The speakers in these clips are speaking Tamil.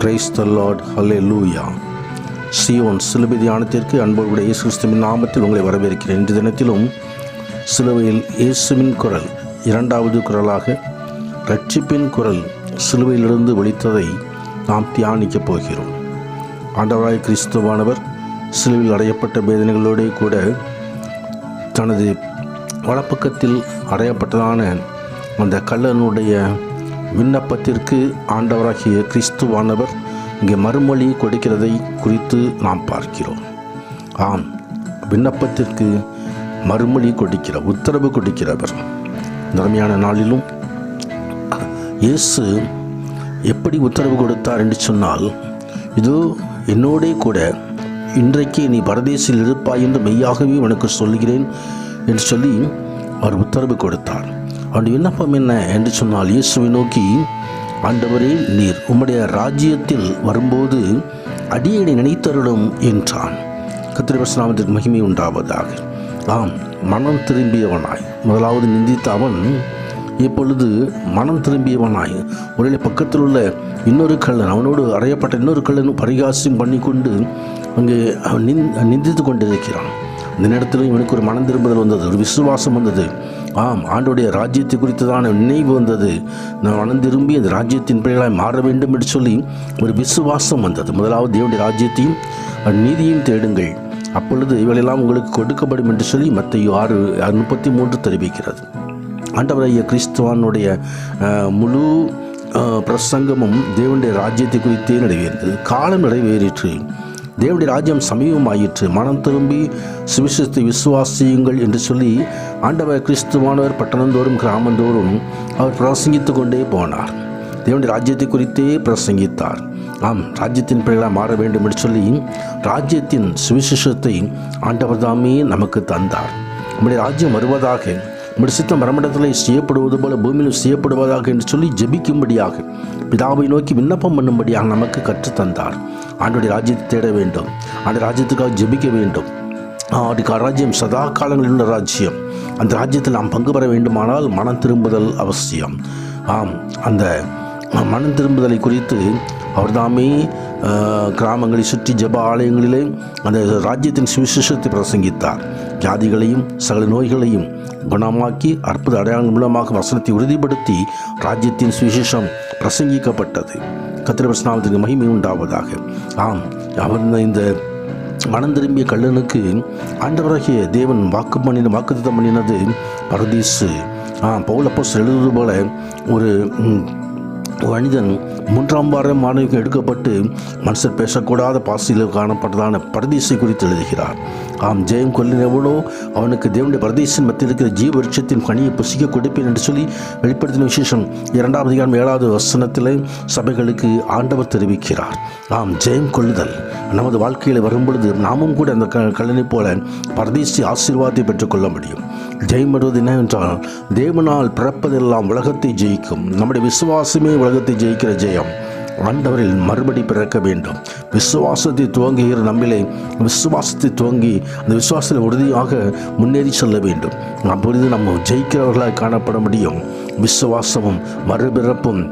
பிரைஸ் தி லார்ட், ஹல்லேலூயா. சீயோன் சிலுவை தியானத்திற்கு அன்போடு இயேசு கிறிஸ்துவின் நாமத்தில் உங்களை வரவேற்கிறேன். இன்று தினத்திலும் சிலுவையில் இயேசுவின் குரல் இரண்டாவது குரலாக இரட்சிப்பின் குரல் சிலுவையிலிருந்து ஒலித்ததை நாம் தியானிக்கப் போகிறோம். ஆண்டவராய் கிறிஸ்துவானவர் சிலுவையில் அடையப்பட்ட வேதனைகளோடு கூட தனது வலப்பக்கத்தில் அடையப்பட்டதான அந்த கள்ளனுடைய விண்ணப்பத்திற்கு ஆண்டவராகிய கிறிஸ்துவானவர் இங்கே மறுமொழி கொடுக்கிறதை குறித்து நாம் பார்க்கிறோம். ஆம், விண்ணப்பத்திற்கு மறுமொழி கொடுக்கிற, உத்தரவு கொடுக்கிறவர். நிலைமையான நாளிலும் இயேசு எப்படி உத்தரவு கொடுத்தார் என்று சொன்னால், இதோ என்னோடே கூட இன்றைக்கு நீ பரதேசில் இருப்பாய் என்று மெய்யாகவே உனக்கு சொல்கிறேன் என்று சொல்லி அவர் உத்தரவு கொடுத்தார். அவருடைய விண்ணப்பம் என்ன என்று சொன்னால், இயேசுவை நோக்கி, ஆண்டவரே, நீர் உம்முடைய ராஜ்யத்தில் வரும்போது அடியேனை நினைத்தருளும் என்றான். கர்த்தருடைய நாமத்திற்கு மகிமை உண்டாவதாக. ஆம், மனம் திரும்பியவனாய் முதலாவது நிந்தித்த அவன் இப்பொழுது மனம் திரும்பியவனாய் ஒருவேளை பக்கத்தில் உள்ள இன்னொரு கள்ளன், அவனோடு அறையப்பட்ட இன்னொரு கள்ளன் பரிகாசம் பண்ணி கொண்டு அங்கே நிந்தித்து கொண்டிருக்கிறான். இந்த நேரத்தில் இவனுக்கு ஒரு மனம் திரும்புதல் வந்தது, ஒரு விசுவாசம் வந்தது. ஆம், ஆண்டோடைய ராஜ்யத்தை குறித்ததான நினைவு வந்தது. நான் மனம் திரும்பி அந்த ராஜ்யத்தின் பிள்ளைகளாய் மாற வேண்டும் என்று சொல்லி ஒரு விசுவாசம் வந்தது. முதலாவது தேவனுடைய ராஜ்யத்தையும் நீதியையும் தேடுங்கள், அப்பொழுது இவையெல்லாம் உங்களுக்கு கொடுக்கப்படும் என்று சொல்லி மத்தேயு 6:33 தெரிவிக்கிறது. ஆண்டவராகிய கிறிஸ்துவானுடைய முழு பிரசங்கமும் தேவனுடைய ராஜ்யத்தை குறித்தே நிறைவேறியது. காலம் நிறைவேறிற்று, தேவனுடைய ராஜ்யம் சமீபமாயிற்று, மனம் திரும்பி சுவிசேஷத்தை விசுவாசியுங்கள் என்று சொல்லி ஆண்டவர் கிறிஸ்துவானவர் பட்டணந்தோறும் கிராமந்தோறும் அவர் பிரசங்கித்து கொண்டே போனார். தேவனுடைய ராஜ்யத்தை குறித்தே பிரசங்கித்தார். ஆம், ராஜ்யத்தின் பிள்ளைகளாக மாற வேண்டும் என்று சொல்லி ராஜ்யத்தின் சுவிசேஷத்தை ஆண்டவர் தாமே நமக்கு தந்தார். நம்முடைய ராஜ்யம் வருவதாக, நம்முடைய சித்தம் வரமிடத்தில் செய்யப்படுவது போல பூமியிலும் செய்யப்படுவதாக என்று சொல்லி ஜெபிக்கும்படியாக, பிதாவை நோக்கி விண்ணப்பம் பண்ணும்படியாக நமக்கு கற்றுத்தந்தார். ஆண்டோடைய ராஜ்யத்தை தேட வேண்டும், அந்த ராஜ்யத்துக்காக ஜெபிக்க வேண்டும். அவருடைய ராஜ்யம் சதா காலங்களில் உள்ள ராஜ்யம். அந்த ராஜ்யத்தில் நாம் பங்கு பெற வேண்டுமானால் மனம் திரும்புதல் அவசியம். ஆம், அந்த மனம் திரும்புதலை குறித்து அவர்தாமே கிராமங்களை சுற்றி ஜெப ஆலயங்களிலே அந்த ராஜ்யத்தின் சுவிசேஷத்தை பிரசங்கித்தார். ஜாதிகளையும் சகல நோய்களையும் குணமாக்கி அற்புத அடையாளங்கள் மூலமாக வசனத்தை உறுதிப்படுத்தி ராஜ்யத்தின் சுவிசேஷம் பிரசங்கிக்கப்பட்டது. கர்த்தருடைய நாமத்திற்கு மகிமை உண்டாவதாக. ஆம், அவர் இந்த மனம் திரும்பிய கள்ளனுக்கு ஆண்டவராகிய தேவன் வாக்குத்தத்தம் பண்ணினது பரதீசு. பவுல் அப்போஸ்தலர் எழுதுவது போல ஒரு மனிதன் 3ஆம் வாரம் மாணவிக்கு எடுக்கப்பட்டு மனுஷர் பேசக்கூடாத பாசியில் காணப்பட்டதான பரதீசை குறித்து எழுதுகிறார். ஆம், ஜெயம் கொல்லினவனோ அவனுக்கு தேவனுடைய பரதீசின் மத்தியில் இருக்கிற ஜீவ விருட்சத்தின் கனியை புசிக்க கொடுப்பேன் என்று சொல்லி வெளிப்படுத்தின விசேஷம் 2ஆம் அதிகாரம் 7வது வசனத்தில் சபைகளுக்கு ஆண்டவர் தெரிவிக்கிறார். ஆம், ஜெயம் கொள்ளுதல் நமது வாழ்க்கையில் வரும்பொழுது நாமும் கூட அந்த கல்லனை போல பரதீசி ஆசீர்வாதத்தை பெற்றுக்கொள்ள முடியும். ஜெயம் வருவது என்னவென்றால், தேவனால் பிறப்பதெல்லாம் உலகத்தை ஜெயிக்கும். நம்முடைய விசுவாசமே உலகத்தை ஜெயிக்கிற ஜெயம். ஆண்டவரில் மறுபடி பிறக்க வேண்டும். விசுவாசத்தை துவங்குகிற நம்மிலே விசுவாசத்தை துவங்கி அந்த விசுவாசத்தில் உறுதியாக முன்னேறி செல்ல வேண்டும். அப்பொழுது நம்ம ஜெயிக்கிறவர்களாக காணப்பட முடியும். விசுவாசமும் மறுபிறப்பும்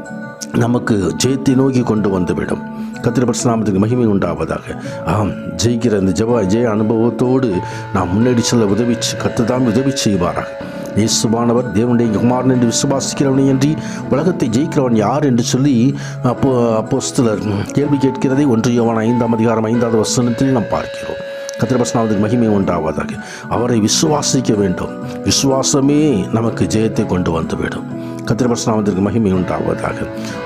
நமக்கு ஜெயத்தை நோக்கி கொண்டு வந்துவிடும். கர்த்தருடைய நாமத்துக்கு மகிமை உண்டாவதாக. ஆம், ஜெயிக்கிற இந்த ஜெய அனுபவத்தோடு நாம் முன்னேறி செல்ல கர்த்தர் உதவி செய்வாராக. இயேசுவானவர் தேவனுடைய குமாரன் என்று விசுவாசிக்கிறவனை என்று உலகத்தை ஜெயிக்கிறவன் யார் என்று சொல்லி அப்போஸ்தலர் கேள்வி கேட்கிறதை 1 யோவான் 5ஆம் அதிகாரம் 5வது வசனத்தில் நாம் பார்க்கிறோம். கர்த்தருடைய நாமத்துக்கு மகிமை உண்டாவதாக. அவரை விசுவாசிக்க வேண்டும். விசுவாசமே நமக்கு ஜெயத்தை கொண்டு வந்துவிடும். கர்த்தருடைய நாமத்திற்கு மகிமை உண்டாவதாக.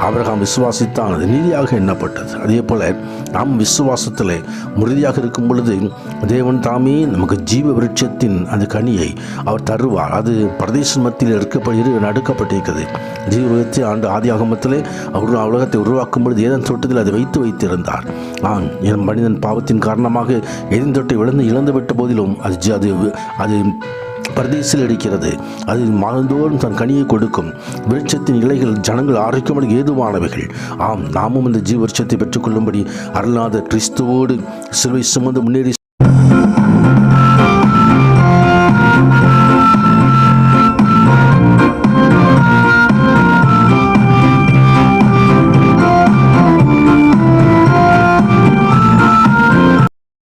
ஆபிரகாம் விசுவாசித்தான், அது நீதியாக எண்ணப்பட்டது. அதே போல நாம் விசுவாசத்தில் உறுதியாக இருக்கும் பொழுது தேவன் தாமே நமக்கு ஜீவ விருட்சத்தின் அந்த கனியை அவர் தருவார். அது பரதேச மத்தியில் நடுக்கப்பட்டிருக்கிறது. ஜீவ விருட்சத்தை ஆதியாகமத்திலே அவர் உலகத்தை உருவாக்கும் பொழுது ஏதேன் தோட்டத்தில் அதை வைத்திருந்தார். என் மனிதன் பாவத்தின் காரணமாக ஏதேன் தோட்டத்தை இழந்து விட்ட போதிலும் அது பரதீசில் இருக்கிறது. அது மாதந்தோறும் தன் கனியை கொடுக்கும். விருட்சத்தின் இலைகள் ஜனங்கள் ஆரோக்கியமான ஏதுவானவைகள். ஆம், நாமும் இந்த ஜீவ விருட்சத்தை பெற்றுக்கொள்ளும்படி அருளாத கிறிஸ்துவோடு சிலுவை சுமந்து முன்னேறி